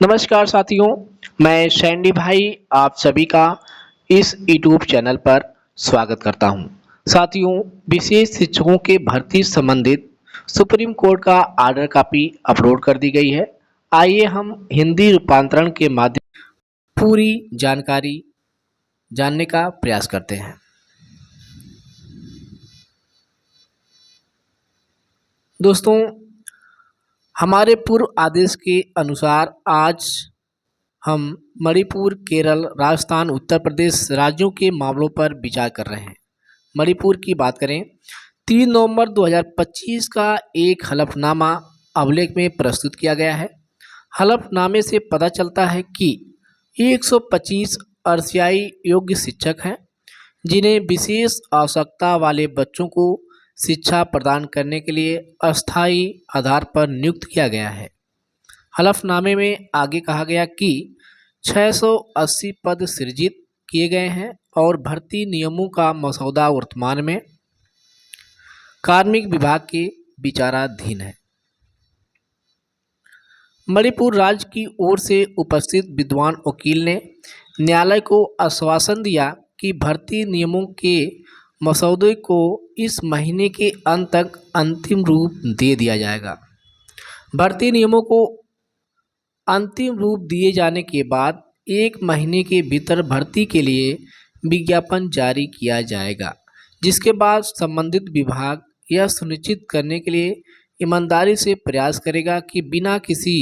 नमस्कार साथियों, मैं सैंडी भाई आप सभी का इस यूट्यूब चैनल पर स्वागत करता हूं। साथियों, विशेष शिक्षकों के भर्ती संबंधित सुप्रीम कोर्ट का आर्डर कॉपी अपलोड कर दी गई है। आइए हम हिंदी रूपांतरण के माध्यम पूरी जानकारी जानने का प्रयास करते हैं। दोस्तों, हमारे पूर्व आदेश के अनुसार आज हम मणिपुर, केरल, राजस्थान, उत्तर प्रदेश राज्यों के मामलों पर विचार कर रहे हैं। मणिपुर की बात करें, 3 नवंबर 2025 का एक हलफनामा अभिलेख में प्रस्तुत किया गया है। हलफनामे से पता चलता है कि 125 अर्सियाई योग्य शिक्षक हैं, जिन्हें विशेष आवश्यकता वाले बच्चों को शिक्षा प्रदान करने के लिए अस्थायी आधार पर नियुक्त किया गया है। हलफनामे में आगे कहा गया कि 680 पद सृजित किए गए हैं और भर्ती नियमों का मसौदा वर्तमान में कार्मिक विभाग के विचाराधीन है। मणिपुर राज्य की ओर से उपस्थित विद्वान वकील ने न्यायालय को आश्वासन दिया कि भर्ती नियमों के मसौदे को इस महीने के अंत तक अंतिम रूप दे दिया जाएगा। भर्ती नियमों को अंतिम रूप दिए जाने के बाद 1 महीने के भीतर भर्ती के लिए विज्ञापन जारी किया जाएगा, जिसके बाद संबंधित विभाग यह सुनिश्चित करने के लिए ईमानदारी से प्रयास करेगा कि बिना किसी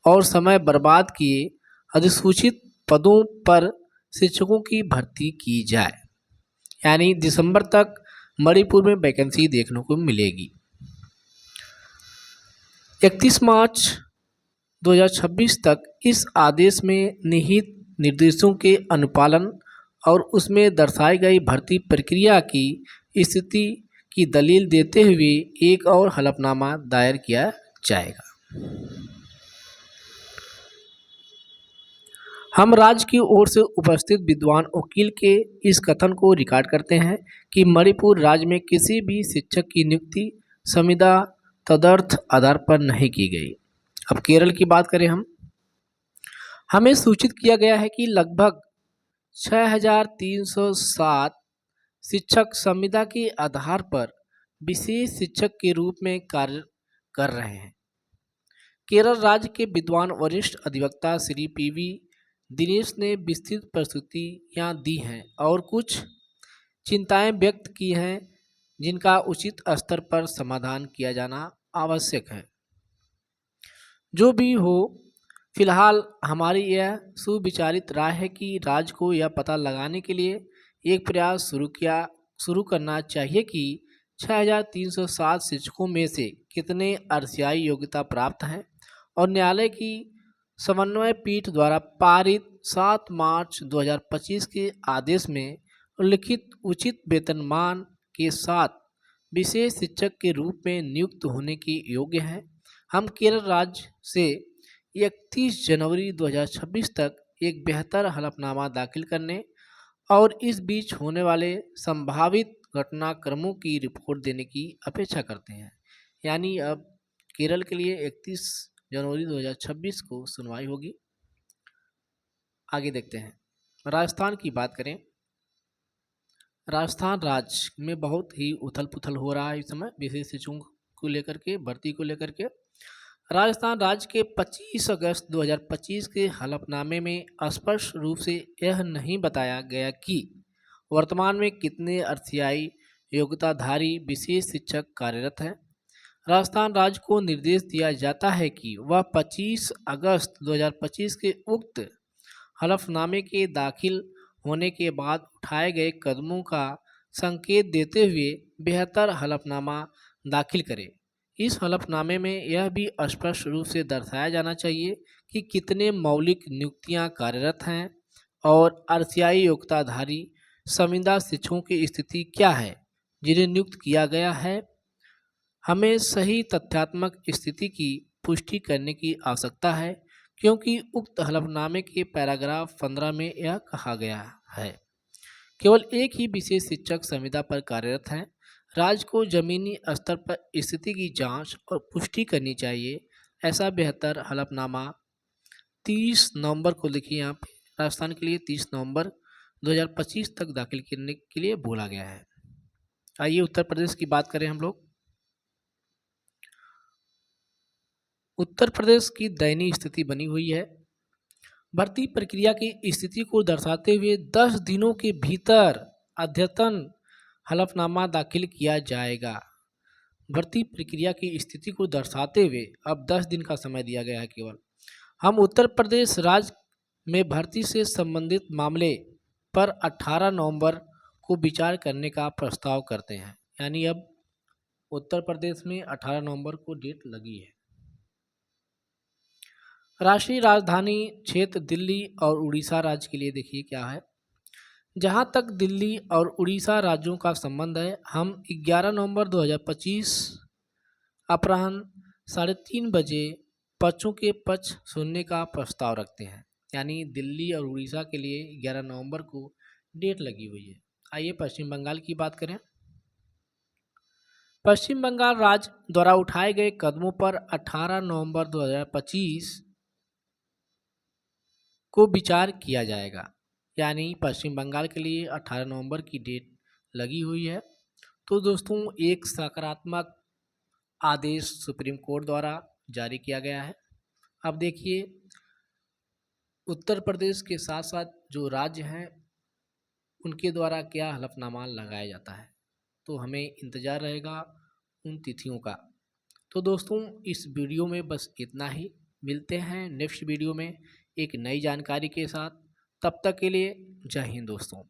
और समय बर्बाद किए अधिसूचित पदों पर शिक्षकों की भर्ती की जाए। यानी दिसंबर तक मणिपुर में वैकेंसी देखने को मिलेगी। 31 मार्च 2026 तक इस आदेश में निहित निर्देशों के अनुपालन और उसमें दर्शाई गई भर्ती प्रक्रिया की स्थिति की दलील देते हुए एक और हलफनामा दायर किया जाएगा। हम राज्य की ओर से उपस्थित विद्वान वकील के इस कथन को रिकॉर्ड करते हैं कि मणिपुर राज्य में किसी भी शिक्षक की नियुक्ति संविदा तदर्थ आधार पर नहीं की गई। अब केरल की बात करें, हमें सूचित किया गया है कि लगभग 6307 शिक्षक संविदा के आधार पर विशेष शिक्षक के रूप में कार्य कर रहे हैं। केरल राज्य के विद्वान वरिष्ठ अधिवक्ता श्री पीवी दिनेश ने विस्तृत प्रस्तुतियाँ दी हैं और कुछ चिंताएं व्यक्त की हैं, जिनका उचित स्तर पर समाधान किया जाना आवश्यक है। जो भी हो, फिलहाल हमारी यह सुविचारित राय है कि राज्य को यह पता लगाने के लिए एक प्रयास शुरू करना चाहिए कि 6307 शिक्षकों में से कितने अर्सियाई योग्यता प्राप्त हैं और न्यायालय की समन्वय पीठ द्वारा पारित 7 मार्च 2025 के आदेश में उल्लिखित उचित वेतनमान के साथ विशेष शिक्षक के रूप में नियुक्त होने के योग्य हैं। हम केरल राज्य से 31 जनवरी 2026 तक एक बेहतर हलफनामा दाखिल करने और इस बीच होने वाले संभावित घटनाक्रमों की रिपोर्ट देने की अपेक्षा करते हैं। यानी अब केरल के लिए 31 जनवरी 2026 को सुनवाई होगी। आगे देखते हैं, राजस्थान की बात करें। राजस्थान राज्य में बहुत ही उथल पुथल हो रहा है इस समय विशेष शिक्षकों को लेकर के, भर्ती को लेकर के। राजस्थान राज्य के 25 अगस्त 2025 के हलफनामे में स्पष्ट रूप से यह नहीं बताया गया कि वर्तमान में कितने अर्सियाई योग्यताधारी विशेष शिक्षक कार्यरत हैं। राजस्थान राज्य को निर्देश दिया जाता है कि वह 25 अगस्त 2025 के उक्त हलफनामे के दाखिल होने के बाद उठाए गए कदमों का संकेत देते हुए बेहतर हलफनामा दाखिल करे। इस हलफनामे में यह भी स्पष्ट रूप से दर्शाया जाना चाहिए कि कितने मौलिक नियुक्तियां कार्यरत हैं और अर्सियाई योग्यताधारी संविदा शिक्षकों की स्थिति क्या है जिन्हें नियुक्त किया गया है। हमें सही तथ्यात्मक स्थिति की पुष्टि करने की आवश्यकता है, क्योंकि उक्त हलफनामे के पैराग्राफ 15 में यह कहा गया है केवल एक ही विशेष शिक्षक संविदा पर कार्यरत हैं। राज्य को जमीनी स्तर पर स्थिति की जांच और पुष्टि करनी चाहिए। ऐसा बेहतर हलफनामा 30 नवंबर को देखिए यहाँ पे राजस्थान के लिए 30 नवंबर 2025 तक दाखिल करने के लिए बोला गया है। आइए उत्तर प्रदेश की बात करें हम लोग। उत्तर प्रदेश की दयनीय स्थिति बनी हुई है। भर्ती प्रक्रिया की स्थिति को दर्शाते हुए 10 दिनों के भीतर अद्यतन हलफनामा दाखिल किया जाएगा। भर्ती प्रक्रिया की स्थिति को दर्शाते हुए अब 10 दिन का समय दिया गया है केवल। हम उत्तर प्रदेश राज्य में भर्ती से संबंधित मामले पर 18 नवंबर को विचार करने का प्रस्ताव करते हैं। यानी अब उत्तर प्रदेश में 18 नवंबर को डेट लगी है। राष्ट्रीय राजधानी क्षेत्र दिल्ली और उड़ीसा राज्य के लिए देखिए क्या है। जहां तक दिल्ली और उड़ीसा राज्यों का संबंध है, हम 11 नवंबर 2025 अपराह्न 3:30 बजे पक्षों के पक्ष सुनने का प्रस्ताव रखते हैं। यानी दिल्ली और उड़ीसा के लिए 11 नवंबर को डेट लगी हुई है। आइए पश्चिम बंगाल की बात करें। पश्चिम बंगाल राज्य द्वारा उठाए गए कदमों पर 18 नवंबर 2025 को विचार किया जाएगा। यानी पश्चिम बंगाल के लिए 18 नवंबर की डेट लगी हुई है। तो दोस्तों एक सकारात्मक आदेश सुप्रीम कोर्ट द्वारा जारी किया गया है। अब देखिए उत्तर प्रदेश के साथ साथ जो राज्य हैं उनके द्वारा क्या हलफनामा लगाया जाता है, तो हमें इंतज़ार रहेगा उन तिथियों का। तो दोस्तों इस वीडियो में बस इतना ही। मिलते हैं नेक्स्ट वीडियो में एक नई जानकारी के साथ। तब तक के लिए जय हिंद दोस्तों।